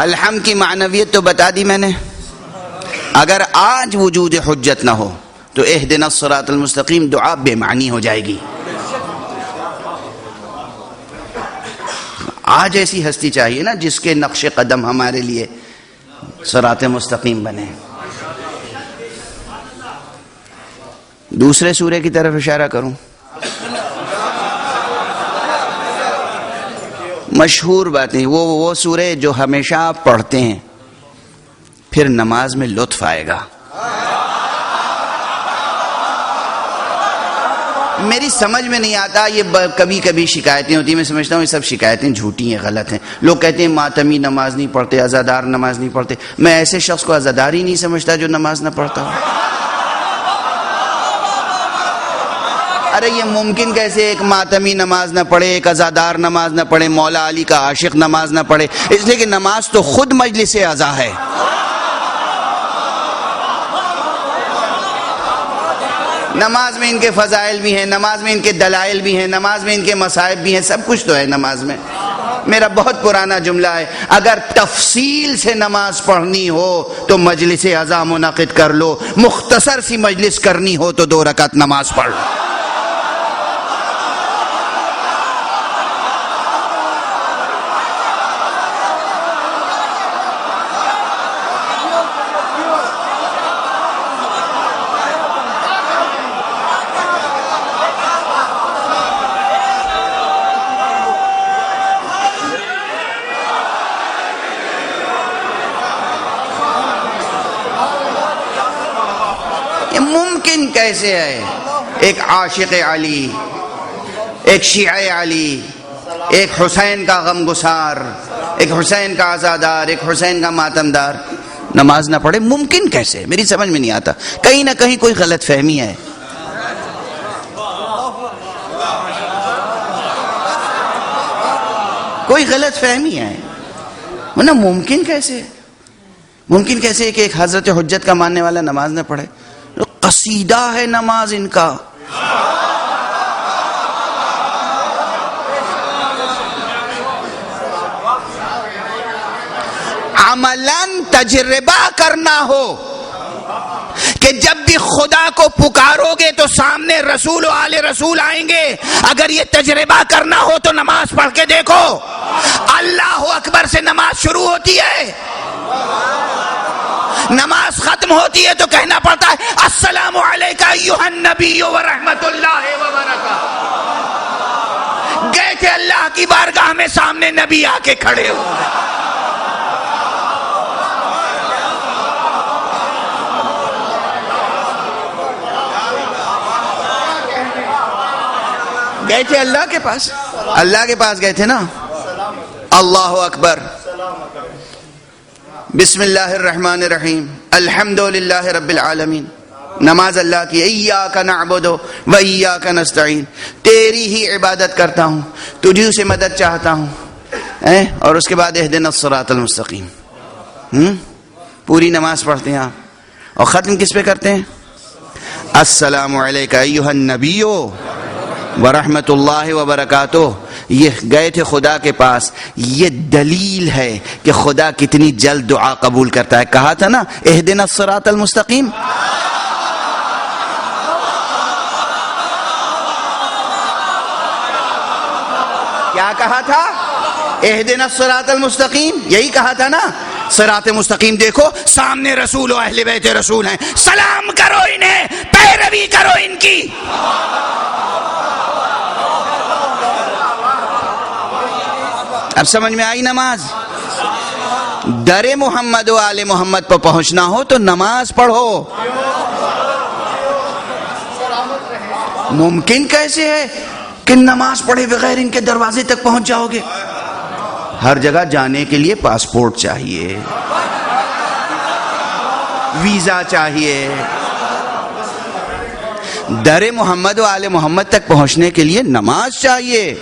الحم کی معنویت تو بتا دی میں نے. اگر آج وجود حجت نہ ہو تو اہدنا الصراط المستقیم دعا بے معنی ہو جائے گی. آج ایسی ہستی چاہیے نا جس کے نقش قدم ہمارے لیے صراط مستقیم بنے. دوسرے سورے کی طرف اشارہ کروں. مشہور باتیں وہ سورے جو ہمیشہ آپ پڑھتے ہیں پھر نماز میں لطف آئے گا. میری سمجھ میں نہیں آتا, یہ کبھی کبھی شکایتیں ہوتی ہیں, میں سمجھتا ہوں یہ سب شکایتیں جھوٹی ہیں, غلط ہیں. لوگ کہتے ہیں ماتمی نماز نہیں پڑھتے, عزادار نماز نہیں پڑھتے. میں ایسے شخص کو عزادار ہی نہیں سمجھتا جو نماز نہ پڑھتا ہو. ارے یہ ممکن کیسے ایک ماتمی نماز نہ پڑھے, ایک عزادار نماز نہ پڑھے, مولا علی کا عاشق نماز نہ پڑھے؟ اس لیے کہ نماز تو خود مجلس عزا ہے. نماز میں ان کے فضائل بھی ہیں, نماز میں ان کے دلائل بھی ہیں, نماز میں ان کے مصائب بھی ہیں, سب کچھ تو ہے نماز میں. میرا بہت پرانا جملہ ہے, اگر تفصیل سے نماز پڑھنی ہو تو مجلس عزا منعقد کر لو, مختصر سی مجلس کرنی ہو تو 2 رکعت نماز پڑھ لو. ممکن کیسے ہے ایک عاشق علی, ایک شیعہ علی, ایک حسین کا غمگسار, ایک حسین کا عزادار, ایک حسین کا ماتمدار نماز نہ پڑھے؟ ممکن کیسے؟ میری سمجھ میں نہیں آتا. کہیں نہ کہیں کوئی غلط فہمی ہے. کوئی غلط فہمی ہے ورنہ ممکن کیسے؟ ممکن کیسے کہ ایک حضرت حجت کا ماننے والا نماز نہ پڑھے؟ قصیدہ ہے نماز ان کا. عملاً تجربہ کرنا ہو کہ جب بھی خدا کو پکارو گے تو سامنے رسول و آل رسول آئیں گے. اگر یہ تجربہ کرنا ہو تو نماز پڑھ کے دیکھو. اللہ اکبر سے نماز شروع ہوتی ہے, نماز ختم ہوتی ہے تو کہنا پڑتا ہے السلام علیکہ ایھا النبی ورحمۃ اللہ وبرکاتہ. گئے تھے اللہ کی بارگاہ میں, سامنے نبی آ کے کھڑے ہوئے. گئے تھے اللہ کے پاس, اللہ کے پاس گئے تھے نا. اللہ اکبر, بسم اللہ الرحمن الرحیم, الحمدللہ رب العالمین. نماز اللہ کی. ایاک نعبد و ایاک نستعین, تیری ہی عبادت کرتا ہوں, تجھی سے مدد چاہتا ہوں. اور اس کے بعد اہدنا الصراط المستقیم. پوری نماز پڑھتے ہیں آپ اور ختم کس پہ کرتے ہیں؟ السلام علیکہ ایھا النبی ورحمۃ اللہ وبرکاتہ. یہ گئے تھے خدا کے پاس, یہ دلیل ہے کہ خدا کتنی جلد دعا قبول کرتا ہے. کہا تھا نا اہدنا الصراط المستقیم. کیا کہا تھا؟ اہدنا الصراط المستقیم, یہی کہا تھا نا. صراط مستقیم دیکھو, سامنے رسول و اہل بیت رسول ہیں, سلام کرو انہیں, پیروی کرو ان کی. اب سمجھ میں آئی نماز؟ در محمد و آل محمد پر پہنچنا ہو تو نماز پڑھو. ممکن کیسے ہے کہ نماز پڑھے بغیر ان کے دروازے تک پہنچ جاؤ گے؟ ہر جگہ جانے کے لیے پاسپورٹ چاہیے, ویزا چاہیے. در محمد و آل محمد تک پہنچنے کے لیے نماز چاہیے.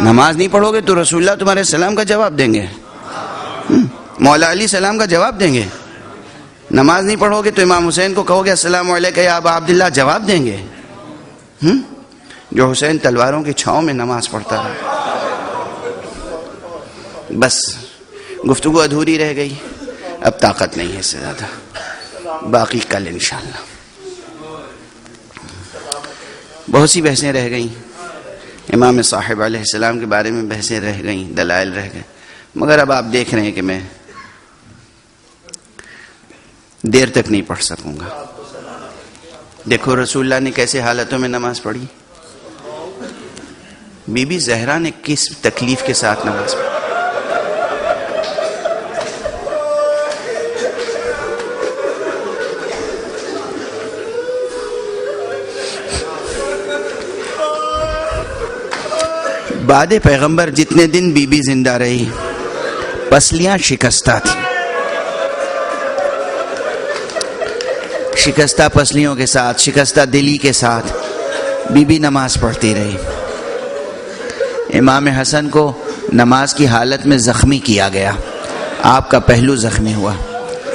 نماز نہیں پڑھو گے تو رسول اللہ تمہارے سلام کا جواب دیں گے, مولا علی سلام کا جواب دیں گے. نماز نہیں پڑھو گے تو امام حسین کو کہو گے السلام علیکم یا ابا عبداللہ, جواب دیں گے. جو حسین تلواروں کی چھاؤں میں نماز پڑھتا ہے. بس گفتگو ادھوری رہ گئی، اب طاقت نہیں ہے اس سے زیادہ، باقی کل انشاءاللہ۔ بہت سی بحثیں رہ گئیں، امام صاحب علیہ السلام کے بارے میں بحثیں رہ گئیں، دلائل رہ گئے، مگر اب آپ دیکھ رہے ہیں کہ میں دیر تک نہیں پڑھ سکوں گا۔ دیکھو رسول اللہ نے کیسے حالتوں میں نماز پڑھی، بی بی زہرا نے کس تکلیف کے ساتھ نماز پڑھی۔ بعد پیغمبر جتنے دن بی بی زندہ رہی پسلیاں شکستہ تھیں، شکستہ پسلیوں کے ساتھ، شکستہ دلی کے ساتھ بی بی نماز پڑھتی رہی۔ امام حسن کو نماز کی حالت میں زخمی کیا گیا، آپ کا پہلو زخمی ہوا۔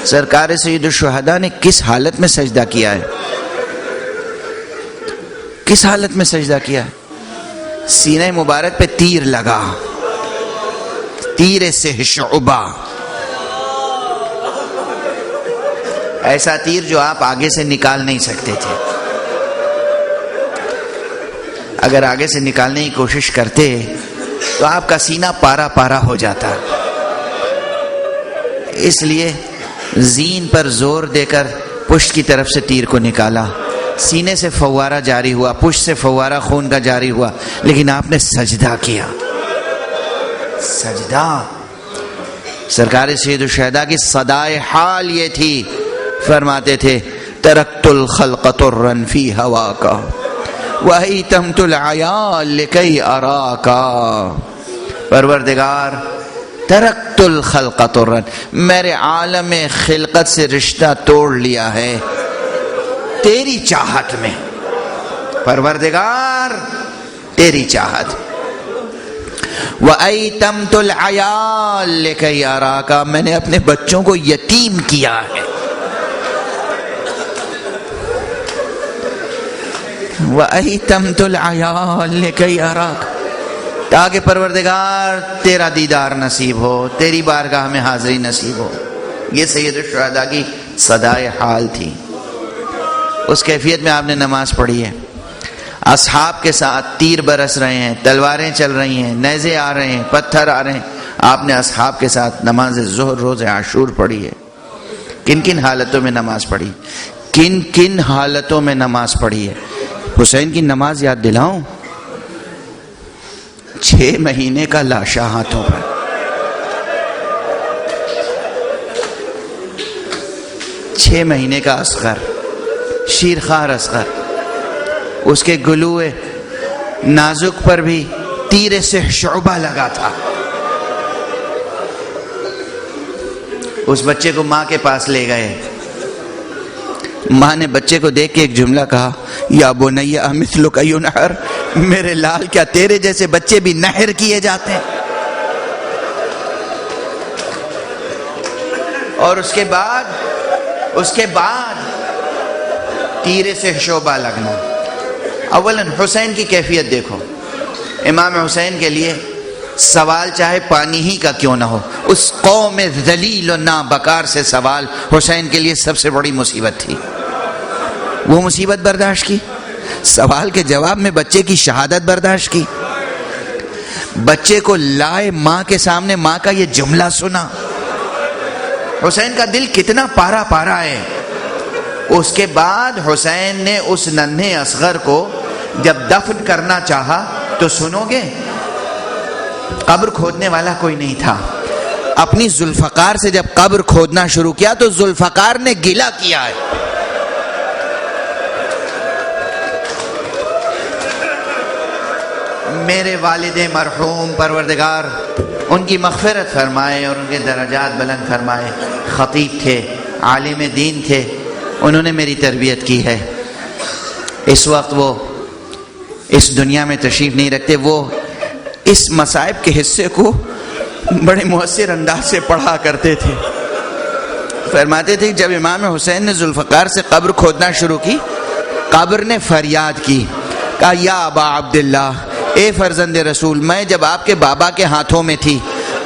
سرکار سید الشہداء نے کس حالت میں سجدہ کیا ہے، کس حالت میں سجدہ کیا ہے؟ سینہ مبارک پہ تیر لگا، تیر سے شعبہ، ایسا تیر جو آپ آگے سے نکال نہیں سکتے تھے، اگر آگے سے نکالنے کی کوشش کرتے تو آپ کا سینہ پارا پارا ہو جاتا، اس لیے زین پر زور دے کر پشت کی طرف سے تیر کو نکالا، سینے سے فوارہ جاری ہوا، پشت سے فوارہ خون کا جاری ہوا، لیکن آپ نے سجدہ کیا، سجدہ۔ سرکار سید الشہداء کی صدائے حال یہ تھی، فرماتے تھے ترکت الخلق طرا فی ہواکا وہیتمت العیال لکی اراکا، پروردگار ترکت الخلق طرا، میرے عالم خلقت سے رشتہ توڑ لیا ہے تیری چاہت میں، پروردگار تیری چاہت۔ وَأَيْتَمْتُ الْعَيَالَ لِكَيْ أَرَاكَ، میں نے اپنے بچوں کو یتیم کیا ہے، وَأَيْتَمْتُ الْعَيَالَ لِكَيْ أَرَاكَ، تاکہ پروردگار تیرا دیدار نصیب ہو، تیری بارگاہ میں حاضری نصیب ہو۔ یہ سید الشہداء کی صدائے حال تھی، اس کیفیت میں آپ نے نماز پڑھی ہے۔ اصحاب کے ساتھ تیر برس رہے ہیں، تلواریں چل رہی ہیں، نیزے آ رہے ہیں، پتھر آ رہے ہیں، آپ نے اصحاب کے ساتھ نماز ظہر روز عاشور پڑھی ہے۔ کن کن حالتوں میں نماز پڑھی، کن کن حالتوں میں نماز پڑھی ہے۔ حسین کی نماز یاد دلاؤں، 6 مہینے کا لاشا ہاتھوں پر، 6 مہینے کا اصغر، شیرخوار اصغر، اس کے گلوئے نازک پر بھی تیر سے شعبہ لگا تھا۔ اس بچے کو ماں کے پاس لے گئے، ماں نے بچے کو دیکھ کے ایک جملہ کہا، یا بنی مثلک ینحر، میرے لال کیا تیرے جیسے بچے بھی نحر کیے جاتے ہیں؟ اور اس کے بعد تیر سے شعبہ لگنا۔ اولاً حسین کی کیفیت دیکھو، امام حسین کے لیے سوال چاہے پانی ہی کا کیوں نہ ہو، اس قوم ذلیل و نابکار سے سوال حسین کے لیے سب سے بڑی مصیبت تھی۔ وہ مصیبت برداشت کی، سوال کے جواب میں بچے کی شہادت برداشت کی، بچے کو لائے ماں کے سامنے، ماں کا یہ جملہ سنا۔ حسین کا دل کتنا پارا پارا ہے۔ اس کے بعد حسین نے اس ننھے اصغر کو جب دفن کرنا چاہا تو سنو گے، قبر کھودنے والا کوئی نہیں تھا۔ اپنی ذوالفقار سے جب قبر کھودنا شروع کیا تو ذوالفقار نے گلہ کیا ہے، میرے والد مرحوم پروردگار ان کی مغفرت فرمائے اور ان کے درجات بلند فرمائے، خطیب تھے، عالم دین تھے، انہوں نے میری تربیت کی ہے۔ اس وقت وہ اس دنیا میں تشریف نہیں رکھتے، وہ اس مصائب کے حصے کو بڑے مؤثر انداز سے پڑھا کرتے تھے۔ فرماتے تھے جب امام حسین نے ذوالفقار سے قبر کھودنا شروع کی، قبر نے فریاد کی، کہا یا ابا عبداللہ، اے فرزند رسول، میں جب آپ کے بابا کے ہاتھوں میں تھی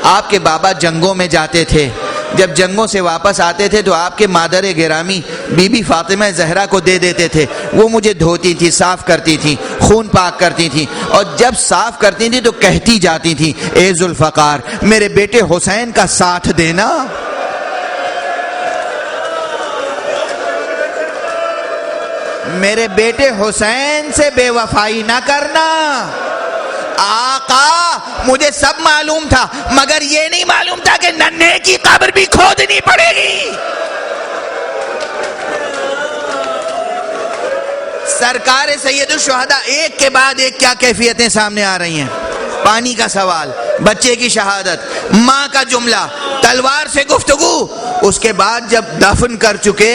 آپ کے بابا جنگوں میں جاتے تھے، جب جنگوں سے واپس آتے تھے تو آپ کے مادر گرامی بی بی فاطمہ زہرا کو دے دیتے تھے، وہ مجھے دھوتی تھی، صاف کرتی تھی، خون پاک کرتی تھی، اور جب صاف کرتی تھی تو کہتی جاتی تھی اے ذوالفقار میرے بیٹے حسین کا ساتھ دینا۔ میرے بیٹے حسین سے بے وفائی نہ کرنا۔ آقا مجھے سب معلوم تھا مگر یہ نہیں معلوم تھا کہ ننھے کی قبر بھی کھودنی پڑے گی۔ سرکار سید الشہداء ایک کے بعد ایک کیا کیفیتیں سامنے آ رہی ہیں۔ پانی کا سوال، بچے کی شہادت، ماں کا جملہ، تلوار سے گفتگو، اس کے بعد جب دفن کر چکے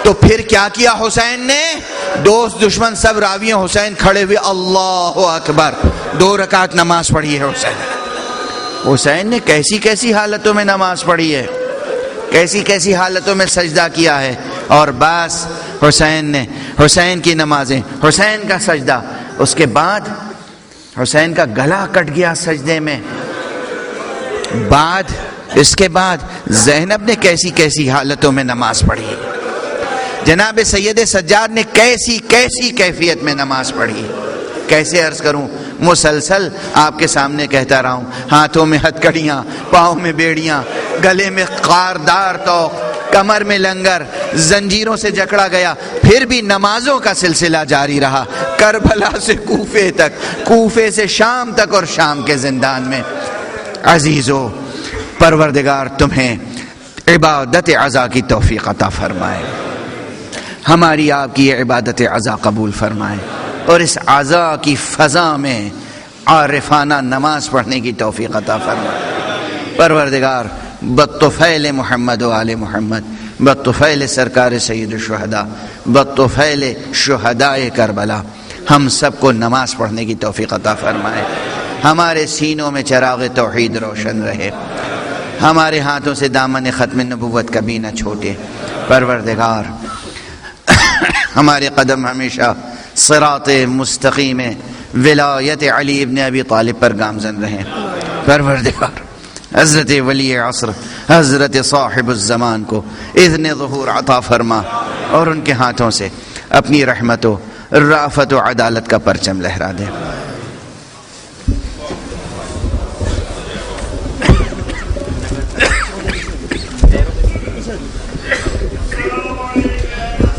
تو پھر کیا کیا حسین نے؟ دوست دشمن سب راویوں حسین کھڑے ہوئے اللہ اکبر، 2 رکعت نماز پڑھی ہے حسین نے کیسی کیسی حالتوں میں نماز پڑھی ہے، کیسی کیسی حالتوں میں سجدہ کیا ہے، اور بس حسین کی نمازیں، حسین کا سجدہ، اس کے بعد حسین کا گلا کٹ گیا سجدے میں، اس کے بعد زینب نے کیسی کیسی حالتوں میں نماز پڑھی، جناب سید سجاد نے کیسی کیسی کیفیت میں نماز پڑھی، کیسے عرض کروں، مسلسل آپ کے سامنے کہتا رہا ہوں، ہاتھوں میں ہتھکڑیاں، پاؤں میں بیڑیاں، گلے میں خاردار توق، کمر میں لنگر، زنجیروں سے جکڑا گیا، پھر بھی نمازوں کا سلسلہ جاری رہا، کربلا سے کوفے تک، کوفے سے شام تک، اور شام کے زندان میں۔ عزیزو پروردگار تمہیں عبادت عزا کی توفیق عطا فرمائے، ہماری آپ کی یہ عبادت عزا قبول فرمائے، اور اس عزا کی فضا میں عارفانہ نماز پڑھنے کی توفیق عطا فرمائے۔ پروردگار بطفیل محمد و آل محمد، بطفیل سرکار سید الشہداء، بطفیل شہدائے کربلا، ہم سب کو نماز پڑھنے کی توفیق عطا فرمائے، ہمارے سینوں میں چراغ توحید روشن رہے، ہمارے ہاتھوں سے دامن ختم نبوت کبھی نہ چھوٹے۔ پروردگار ہمارے قدم ہمیشہ صراط مستقیم ولایت علی ابن ابی طالب پر گامزن رہیں۔ پروردگار حضرت ولی عصر، حضرت صاحب الزمان کو اذن ظہور عطا فرما، اور ان کے ہاتھوں سے اپنی رحمت و رافت و عدالت کا پرچم لہرا دے۔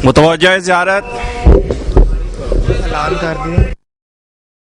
متوجہ زیارت اعلان کر دیں۔